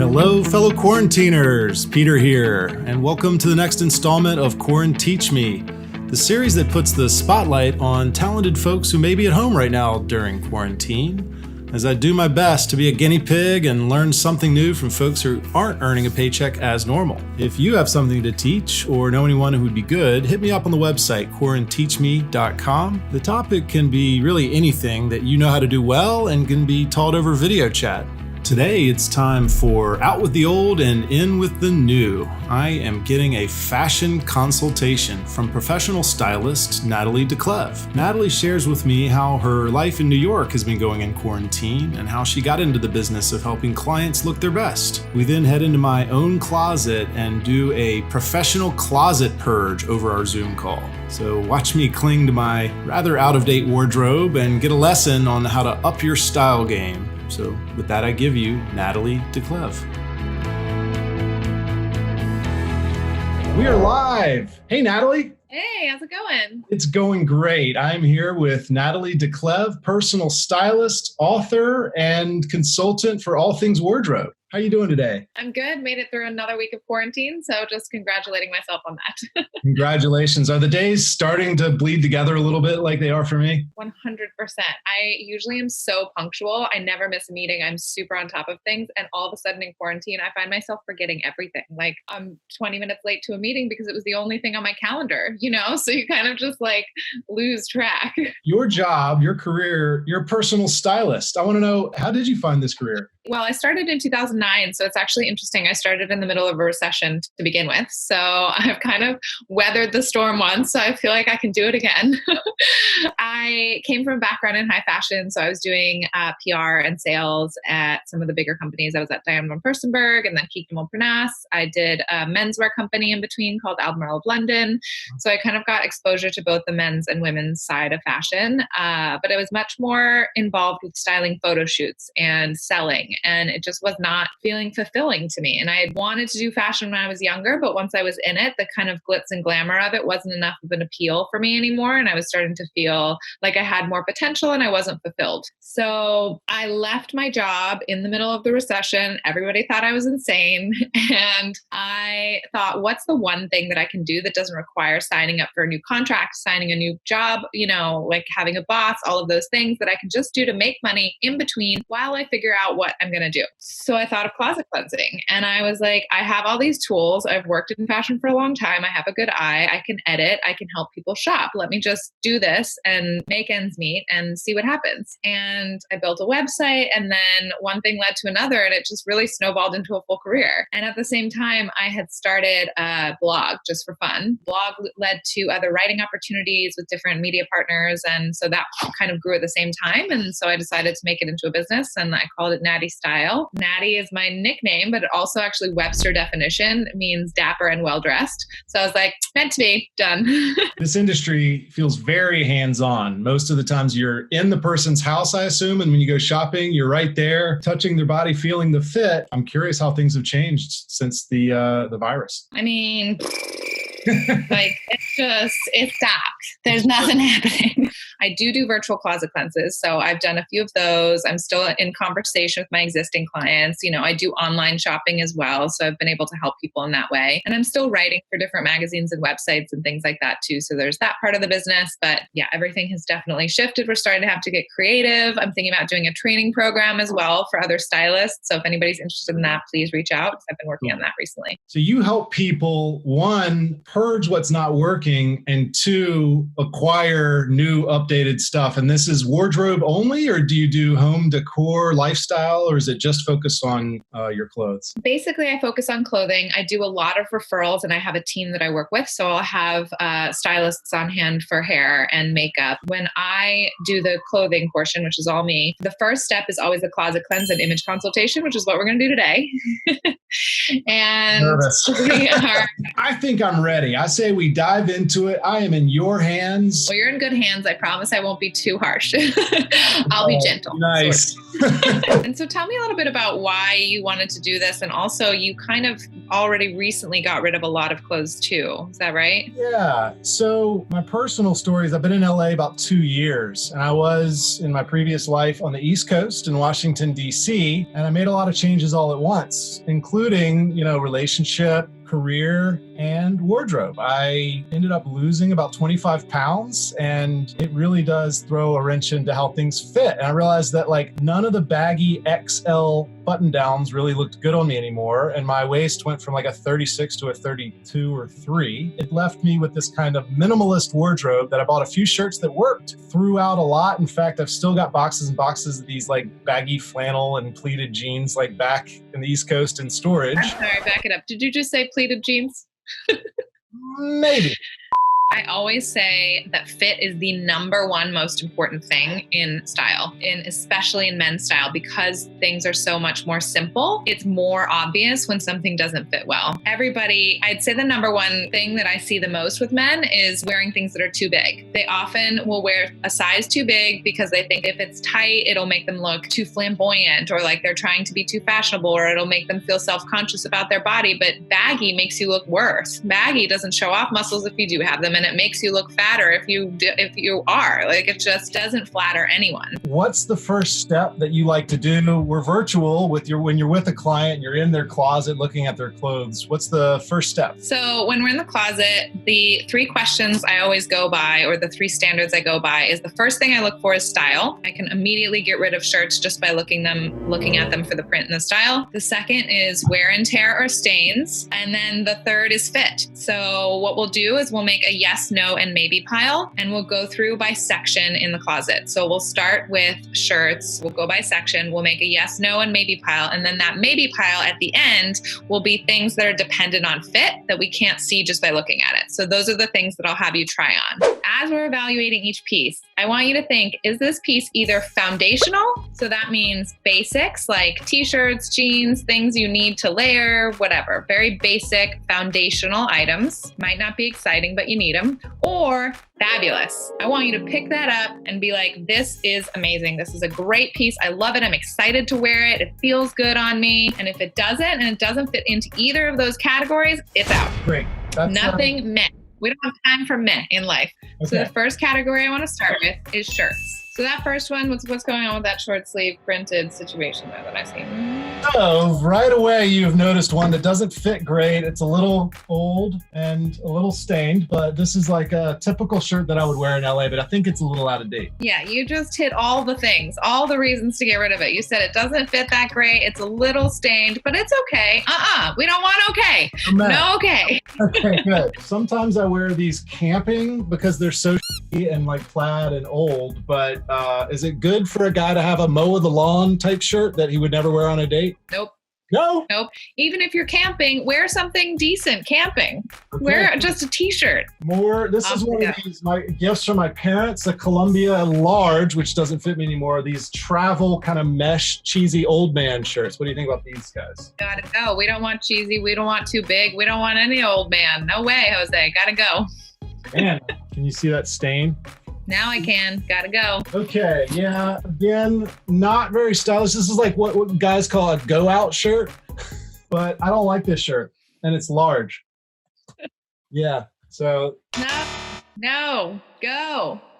Hello, fellow quarantiners. Peter here, and welcome to the next installment of Teach Me, the series that puts the spotlight on talented folks who may be at home right now during quarantine, as I do my best to be a guinea pig and learn something new from folks who aren't earning a paycheck as normal. If you have something to teach or know anyone who would be good, hit me up on the website, quaranteachme.com. The topic can be really anything that you know how to do well and can be taught over video chat. Today, it's time for Out with the Old and In with the New. I am getting a fashion consultation from professional stylist Natalie DeCleve. Natalie shares with me how her life in New York has been going in quarantine and how she got into the business of helping clients look their best. We then head into my own closet and do a professional closet purge over our Zoom call. So watch me cling to my rather out-of-date wardrobe and get a lesson on how to up your style game. So with that, I give you Natalie DeCleve. We are live. Hey, Natalie. Hey, how's it going? It's going great. I'm here with Natalie DeCleve, personal stylist, author, and consultant for all things wardrobe. How are you doing today? I'm good. Made it through another week of quarantine, so just congratulating myself on that. Congratulations. Are the days starting to bleed together a little bit like they are for me? 100%. I usually am so punctual. I never miss a meeting. I'm super on top of things. And all of a sudden in quarantine, I find myself forgetting everything. Like I'm 20 minutes late to a meeting because it was the only thing on my calendar, you know? So you kind of just like lose track. Your job, your career, you're a personal stylist. I want to know, how did you find this career? Well, I started in 2009, so it's actually interesting. I started in the middle of a recession to begin with. So I've kind of weathered the storm once, so I feel like I can do it again. I came from a background in high fashion, so I was doing PR and sales at some of the bigger companies. I was at Diane von Furstenberg and then Kiki Montparnasse. I did a menswear company in between called Albemarle of London. So I kind of got exposure to both the men's and women's side of fashion, but I was much more involved with styling photo shoots and selling. And it just was not feeling fulfilling to me. And I had wanted to do fashion when I was younger, but once I was in it, the kind of glitz and glamour of it wasn't enough of an appeal for me anymore. And I was starting to feel like I had more potential and I wasn't fulfilled. So I left my job in the middle of the recession. Everybody thought I was insane. And I thought, what's the one thing that I can do that doesn't require signing up for a new contract, signing a new job, you know, like having a boss, all of those things that I can just do to make money in between while I figure out what I'm going to do. So I thought of closet cleansing, and I was like, I have all these tools. I've worked in fashion for a long time. I have a good eye. I can edit. I can help people shop. Let me just do this and make ends meet and see what happens. And I built a website, and then one thing led to another, and it just really snowballed into a full career. And at the same time, I had started a blog just for fun. Blog led to other writing opportunities with different media partners. And so that kind of grew at the same time. And so I decided to make it into a business, and I called it Natty Style. Natty is my nickname, but it also actually Webster definition means dapper and well-dressed. So I was like, meant to be, done. This industry feels very hands-on. Most of the times you're in the person's house, I assume, and when you go shopping, you're right there, touching their body, feeling the fit. I'm curious how things have changed since the virus. I mean, like it stopped. There's nothing happening. I do virtual closet cleanses. So I've done a few of those. I'm still in conversation with my existing clients. You know, I do online shopping as well. So I've been able to help people in that way. And I'm still writing for different magazines and websites and things like that too. So there's that part of the business. But yeah, everything has definitely shifted. We're starting to have to get creative. I'm thinking about doing a training program as well for other stylists. So if anybody's interested in that, please reach out. I've been working on that recently. So you help people, one, purge what's not working, and two, acquire new updated stuff. And this is wardrobe only, or do you do home decor, lifestyle, or is it just focused on your clothes? Basically, I focus on clothing. I do a lot of referrals, and I have a team that I work with. So I'll have stylists on hand for hair and makeup. When I do the clothing portion, which is all me, the first step is always the closet cleanse and image consultation, which is what we're going to do today. And we are. I think I'm ready. I say we dive into it. I am in your hands. Well, you're in good hands. I promise I won't be too harsh. I'll be gentle. Nice. Sort of. And so tell me a little bit about why you wanted to do this. And also you kind of already recently got rid of a lot of clothes too. Is that right? Yeah. So my personal story is I've been in LA about 2 years, and I was in my previous life on the East Coast in Washington, DC, and I made a lot of changes all at once, including, relationship, career, and wardrobe. I ended up losing about 25 pounds, and it really does throw a wrench into how things fit. And I realized that none of the baggy XL button downs really looked good on me anymore. And my waist went from a 36 to a 32 or 3. It left me with this kind of minimalist wardrobe that I bought a few shirts that worked, threw out a lot. In fact, I've still got boxes and boxes of these baggy flannel and pleated jeans back in the East Coast in storage. I'm sorry, back it up. Did you just say pleated jeans? Maybe. I always say that fit is the number one most important thing in style, especially in men's style, because things are so much more simple. It's more obvious when something doesn't fit well. I'd say the number one thing that I see the most with men is wearing things that are too big. They often will wear a size too big because they think if it's tight, it'll make them look too flamboyant, or like they're trying to be too fashionable, or it'll make them feel self-conscious about their body. But baggy makes you look worse. Baggy doesn't show off muscles if you do have them, and it makes you look fatter if you are. It just doesn't flatter anyone. What's the first step that you like to do? We're virtual when you're with a client, you're in their closet looking at their clothes. What's the first step? So when we're in the closet, the 3 questions I always go by, or the 3 standards I go by, is the first thing I look for is style. I can immediately get rid of shirts just by looking at them for the print and the style. The second is wear and tear or stains. And then the third is fit. So what we'll do is we'll make a yes, no, and maybe pile, and we'll go through by section in the closet. So we'll start with shirts, we'll go by section, we'll make a yes, no, and maybe pile, and then that maybe pile at the end will be things that are dependent on fit that we can't see just by looking at it. So those are the things that I'll have you try on. As we're evaluating each piece, I want you to think, is this piece either foundational? So that means basics like t-shirts, jeans, things you need to layer, whatever. Very basic foundational items. Might not be exciting, but you need them. Or fabulous. I want you to pick that up and be like, this is amazing. This is a great piece. I love it. I'm excited to wear it. It feels good on me. And if it doesn't, and it doesn't fit into either of those categories, it's out. Great. Nothing meh. We don't have time for meh in life. Okay. So the first category I want to start with is shirts. So that first one, what's going on with that short sleeve printed situation there that I've seen? So right away, you've noticed one that doesn't fit great. It's a little old and a little stained, but this is like a typical shirt that I would wear in LA, but I think it's a little out of date. Yeah, you just hit all the things, all the reasons to get rid of it. You said it doesn't fit that great. It's a little stained, but it's okay. We don't want okay. No okay. Okay, good. Sometimes I wear these camping because they're so shitty and plaid and old, but is it good for a guy to have a mow of the lawn type shirt that he would never wear on a date? Nope. No? Nope. Even if you're camping, wear something decent camping. Okay. Wear just a t-shirt. This is one of these, my gifts from my parents, a Columbia large, which doesn't fit me anymore, these travel kind of mesh, cheesy old man shirts. What do you think about these guys? Gotta go. We don't want cheesy. We don't want too big. We don't want any old man. No way, Jose. Gotta go. Man, can you see that stain? Now I can. Gotta go. Okay, yeah. Again, not very stylish. This is like what guys call a go-out shirt, but I don't like this shirt, and it's large. Yeah, so. No,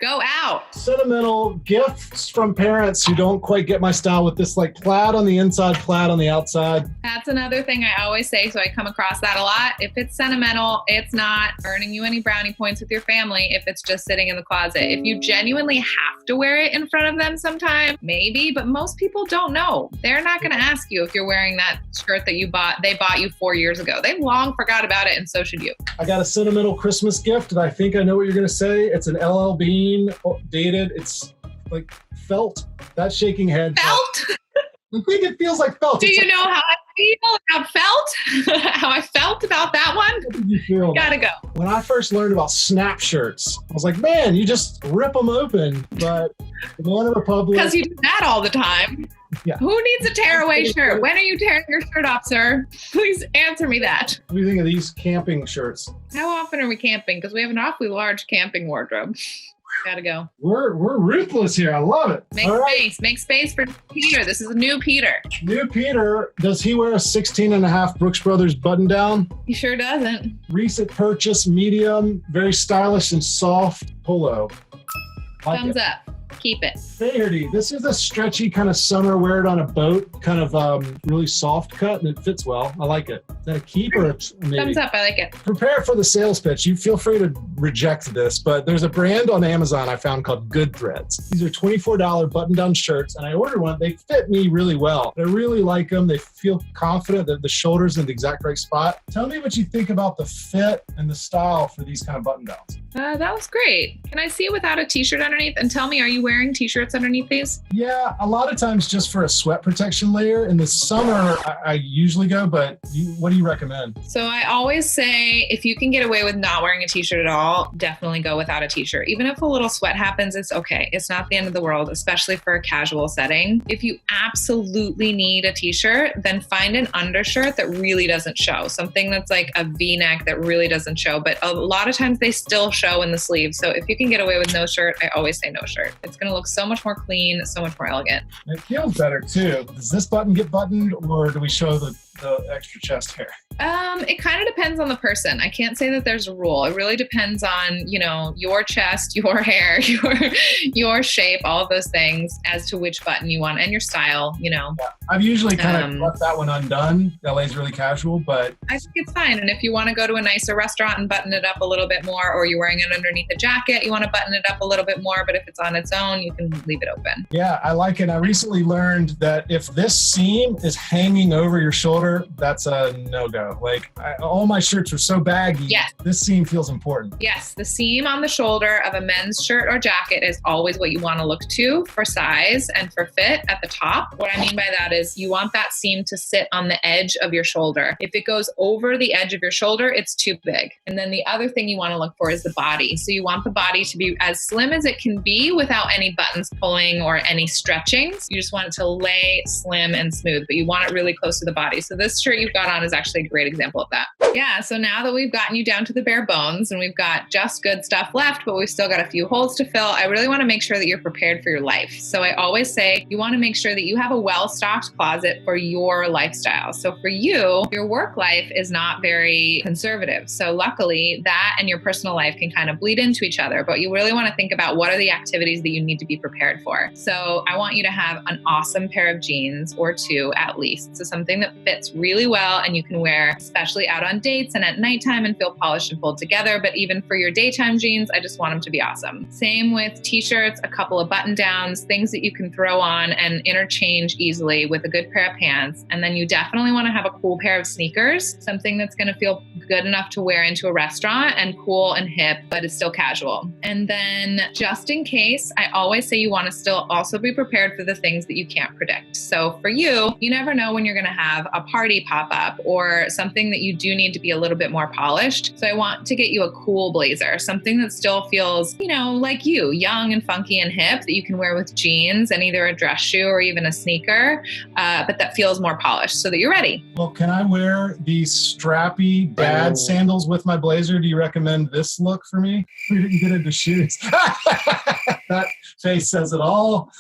go out. Sentimental gifts from parents who don't quite get my style with this plaid on the inside, plaid on the outside. That's another thing I always say, so I come across that a lot. If it's sentimental, it's not earning you any brownie points with your family if it's just sitting in the closet. If you genuinely have to wear it in front of them sometime, maybe, but most people don't know. They're not going to ask you if you're wearing that shirt that they bought you 4 years ago. They long forgot about it, and so should you. I got a sentimental Christmas gift, and I think I know what you're going to say. It's an LL Bean dated. It's like felt. That shaking head. Felt? I think it feels like felt. Do you know how I feel about felt? How I felt about that one? What did you feel? Gotta go. When I first learned about snap shirts, I was like, man, you just rip them open. But the Banana Republic. Because you do that all the time. Yeah. Who needs a tearaway shirt? When are you tearing your shirt off, sir? Please answer me that. What do you think of these camping shirts? How often are we camping? Because we have an awfully large camping wardrobe. Gotta go. We're ruthless here. I love it. Make space for Peter. This is a new Peter. New Peter, does he wear a 16.5 Brooks Brothers button down? He sure doesn't. Recent purchase, medium, very stylish and soft polo. Thumbs up. Keep it. Faherty, this is a stretchy kind of summer, wear it on a boat, kind of really soft cut, and it fits well. I like it. Is that a keep or a maybe? Thumbs up. I like it. Prepare for the sales pitch. You feel free to reject this, but there's a brand on Amazon I found called Good Threads. These are $24 button-down shirts, and I ordered one. They fit me really well. I really like them. They feel confident that the shoulder's in the exact right spot. Tell me what you think about the fit and the style for these kind of button-downs. That was great. Can I see it without a t-shirt underneath? And tell me, are you wearing t-shirts underneath these? Yeah, a lot of times just for a sweat protection layer. In the summer, I usually go, but what do you recommend? So I always say if you can get away with not wearing a t-shirt at all, definitely go without a t-shirt. Even if a little sweat happens, it's okay. It's not the end of the world, especially for a casual setting. If you absolutely need a t-shirt, then find an undershirt that really doesn't show. Something that's like a V-neck that really doesn't show. But a lot of times they still show in the sleeves. So if you can get away with no shirt, I always say no shirt. It's going to look so much more clean, so much more elegant. It feels better too. Does this button get buttoned or do we show the extra chest hair? It kind of depends on the person. I can't say that there's a rule. It really depends on, your chest, your hair, your shape, all of those things as to which button you want and your style, Yeah. I've usually kind of left that one undone. LA's really casual, but I think it's fine. And if you want to go to a nicer restaurant and button it up a little bit more, or you're wearing it underneath a jacket, you want to button it up a little bit more, but if it's on its own, you can leave it open. Yeah, I like it. I recently learned that if this seam is hanging over your shoulder, that's a no-go. Like all my shirts are so baggy. Yes. This seam feels important. Yes, the seam on the shoulder of a men's shirt or jacket is always what you want to look to for size and for fit at the top. What I mean by that is you want that seam to sit on the edge of your shoulder. If it goes over the edge of your shoulder, it's too big. And then the other thing you want to look for is the body. So you want the body to be as slim as it can be without any buttons pulling or any stretching. You just want it to lay slim and smooth, but you want it really close to the body. So this shirt you've got on is actually a great example of that. Yeah, so now that we've gotten you down to the bare bones and we've got just good stuff left, but we've still got a few holes to fill, I really want to make sure that you're prepared for your life. So I always say you want to make sure that you have a well-stocked closet for your lifestyle. So for you, your work life is not very conservative. So luckily that and your personal life can kind of bleed into each other, but you really want to think about what are the activities that you need to be prepared for. So I want you to have an awesome pair of jeans or two at least. So something that fits really well and you can wear, especially out on dates and at nighttime and feel polished and pulled together. But even for your daytime jeans, I just want them to be awesome. Same with t-shirts, a couple of button downs, things that you can throw on and interchange easily with a good pair of pants. And then you definitely want to have a cool pair of sneakers, something that's going to feel good enough to wear into a restaurant and cool and hip, but it's still casual. And then just in case, I always say you want to still also be prepared for the things that you can't predict. So for you, you never know when you're going to have a party pop up or something that you do need to be a little bit more polished. So I want to get you a cool blazer, something that still feels, like you, young and funky and hip that you can wear with jeans and either a dress shoe or even a sneaker, but that feels more polished so that you're ready. Well, can I wear these strappy dad sandals with my blazer? Do you recommend this look for me? We didn't get into shoes. That face says it all.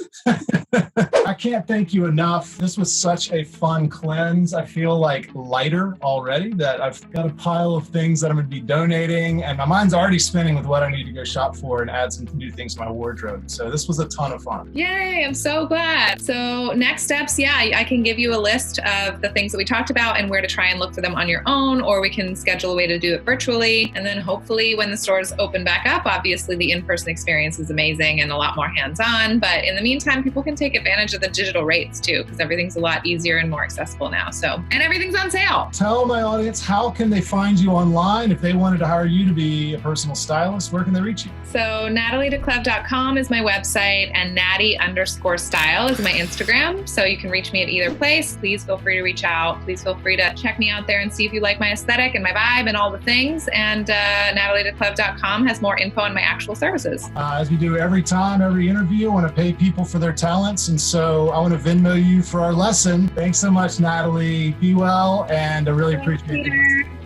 I can't thank you enough. This was such a fun cleanse. I feel like lighter already, that I've got a pile of things that I'm going to be donating, and my mind's already spinning with what I need to go shop for and add some new things to my wardrobe. So this was a ton of fun. Yay, I'm so glad. So next steps, I can give you a list of the things that we talked about and where to try and look for them on your own, or we can schedule a way to do it virtually. And then hopefully when the stores open back up, obviously the in-person experience is amazing and a lot more hands-on. But in the meantime, people can take advantage of the digital rates too, because everything's a lot easier and more accessible now. And everything's on sale. Tell my audience, how can they find you online if they wanted to hire you to be a personal stylist? Where can they reach you? So nataliedeclev.com is my website and natty_style is my Instagram. So you can reach me at either place. Please feel free to reach out. Please feel free to check me out there and see if you like my aesthetic and my vibe and all the things. And nataliedeclev.com has more info on my actual services. As we do every time, every interview, I want to pay people for their talents. And so I want to Venmo you for our lesson. Thanks so much, Natalie. Be well, and I really appreciate it.